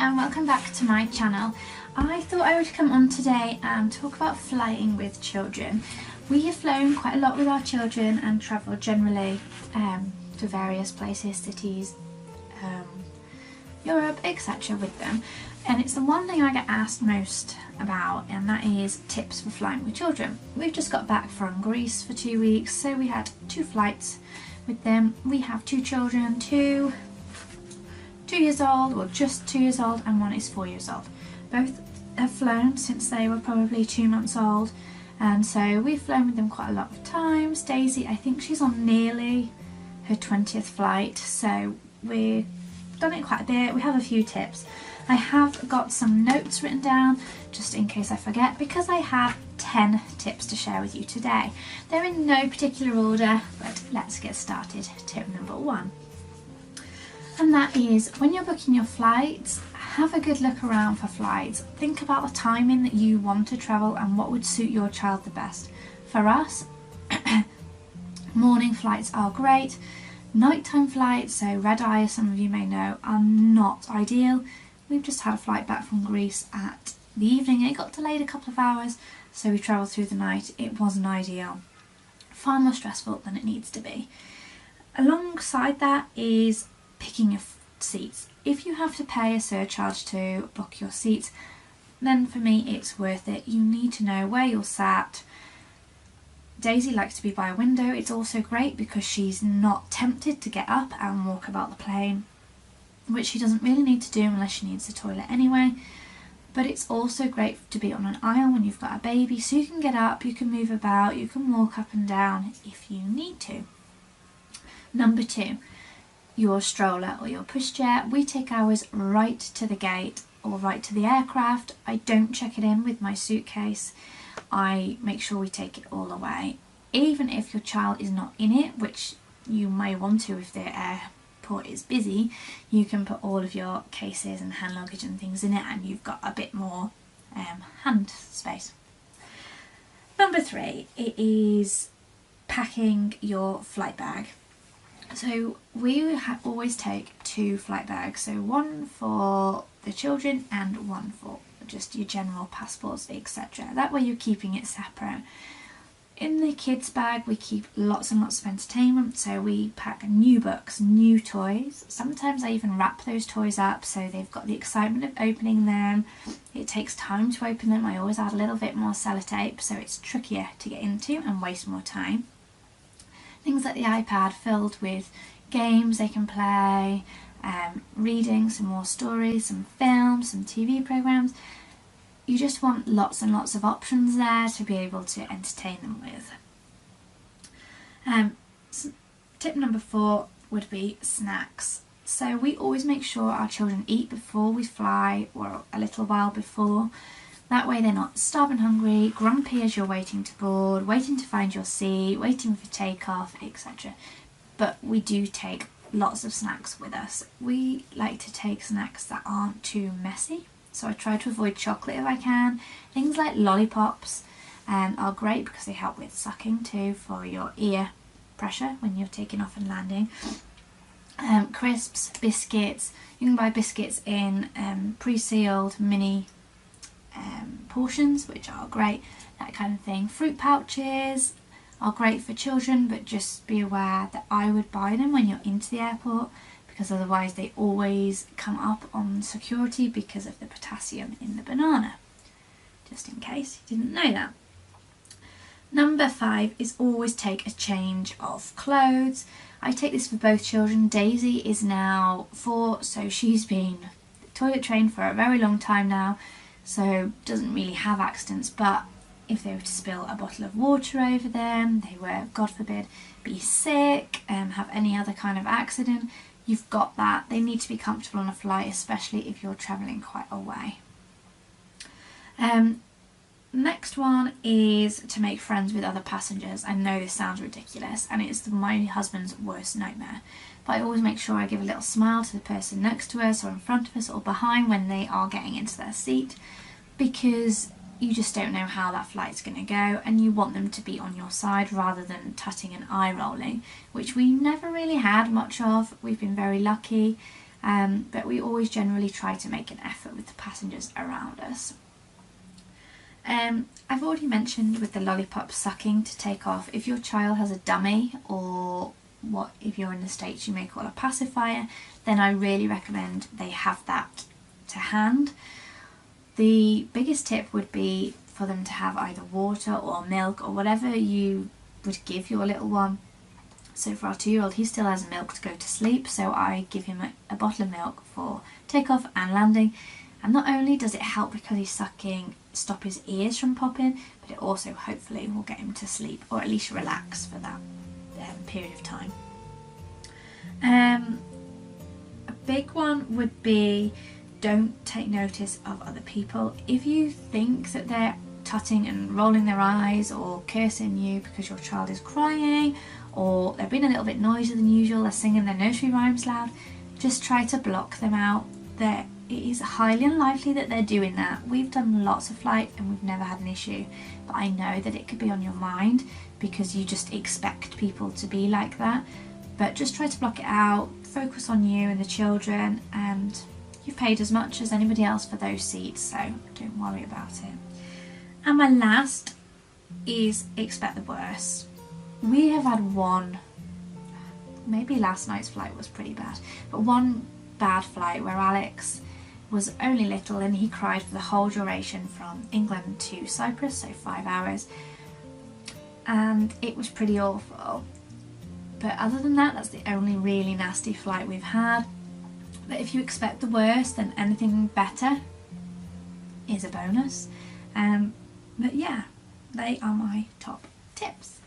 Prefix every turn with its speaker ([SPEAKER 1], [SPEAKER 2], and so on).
[SPEAKER 1] and welcome back to my channel. I thought I would come on today and talk about flying with children. We have flown quite a lot with our children and travelled generally to various places, cities, Europe, etc. with them, and it's the one thing I get asked most about, and that is tips for flying with children. We've just got back from Greece for 2 weeks, so we had 2 flights with them. We have 2 children, 2 years old, or just 2 years old, and 1 is 4 years old. Both have flown since they were probably 2 months old, and so we've flown with them quite a lot of times. Daisy, I think she's on nearly her 20th flight, so we've done it quite a bit. We have a few tips. I have got some notes written down just in case I forget, because I have 10 tips to share with you today. They're in no particular order, but let's get started. Tip number 1. And that is, when you're booking your flights, have a good look around for flights. Think about the timing that you want to travel and what would suit your child the best. For us, morning flights are great. Nighttime flights, so red eye, as some of you may know, are not ideal. We've just had a flight back from Greece at the evening. It got delayed a couple of hours, so we travelled through the night. It wasn't ideal. Far more stressful than it needs to be. Alongside that is picking your seats. If you have to pay a surcharge to book your seats, then for me it's worth it. You need to know where you're sat. Daisy likes to be by a window. It's also great because she's not tempted to get up and walk about the plane, which she doesn't really need to do unless she needs the toilet anyway. But it's also great to be on an aisle when you've got a baby, so you can get up, you can move about, you can walk up and down if you need to. Number 2, your stroller or your pushchair. We take ours right to the gate or right to the aircraft. I don't check it in with my suitcase. I make sure we take it all away. Even if your child is not in it, which you may want to if the airport is busy, you can put all of your cases and hand luggage and things in it, and you've got a bit more hand space. Number 3, it is packing your flight bag. So we always take 2 flight bags, so one for the children and one for just your general passports, etc. That way you're keeping it separate. In the kids bag we keep lots and lots of entertainment, so we pack new books, new toys. Sometimes I even wrap those toys up so they've got the excitement of opening them. It takes time to open them. I always add a little bit more sellotape so it's trickier to get into and waste more time. Things like the iPad filled with games they can play, reading some more stories, some films, some TV programmes. You just want lots and lots of options there to be able to entertain them with. Tip number 4 would be snacks. So we always make sure our children eat before we fly, or a little while before. That way they're not starving hungry, grumpy as you're waiting to board, waiting to find your seat, waiting for takeoff, etc. But we do take lots of snacks with us. We like to take snacks that aren't too messy, so I try to avoid chocolate if I can. Things like lollipops are great because they help with sucking too, for your ear pressure when you're taking off and landing. Crisps, biscuits. You can buy biscuits in pre-sealed mini portions, which are great, that kind of thing. Fruit pouches are great for children, but just be aware that I would buy them when you're into the airport, because otherwise they always come up on security because of the potassium in the banana, just in case you didn't know that. Number 5 is always take a change of clothes. I take this for both children. Daisy is now 4, so she's been toilet trained for a very long time now, so doesn't really have accidents, but if they were to spill a bottle of water over them, they were, God forbid, be sick, have any other kind of accident, you've got that. They need to be comfortable on a flight, especially if you're travelling quite a way. Next one is to make friends with other passengers. I know this sounds ridiculous, and it's my husband's worst nightmare, but I always make sure I give a little smile to the person next to us or in front of us or behind when they are getting into their seat, because you just don't know how that flight's going to go, and you want them to be on your side rather than tutting and eye rolling, which we never really had much of. We've been very lucky. but we always generally try to make an effort with the passengers around us. I've already mentioned with the lollipop sucking to take off. If your child has a dummy, or what if you're in the States you may call a pacifier, then I really recommend they have that to hand. The biggest tip would be for them to have either water or milk or whatever you would give your little one. So for our 2-year-old, he still has milk to go to sleep, so I give him a bottle of milk for takeoff and landing. And not only does it help because he's sucking stop his ears from popping, but it also hopefully will get him to sleep, or at least relax for that period of time. A big one would be, don't take notice of other people. If you think that they're tutting and rolling their eyes or cursing you because your child is crying, or they're being a little bit noisier than usual, they're singing their nursery rhymes loud, just try to block them out. It is highly unlikely that they're doing that. We've done lots of flights and we've never had an issue, but I know that it could be on your mind because you just expect people to be like that. But just try to block it out, focus on you and the children, and you've paid as much as anybody else for those seats, so don't worry about it. And my last is expect the worst. We have had one, maybe last night's flight was pretty bad, but one bad flight where Alex was only little and he cried for the whole duration from England to Cyprus, so 5 hours, and it was pretty awful. But other than that, that's the only really nasty flight we've had. But if you expect the worst, then anything better is a bonus. But yeah, they are my top tips.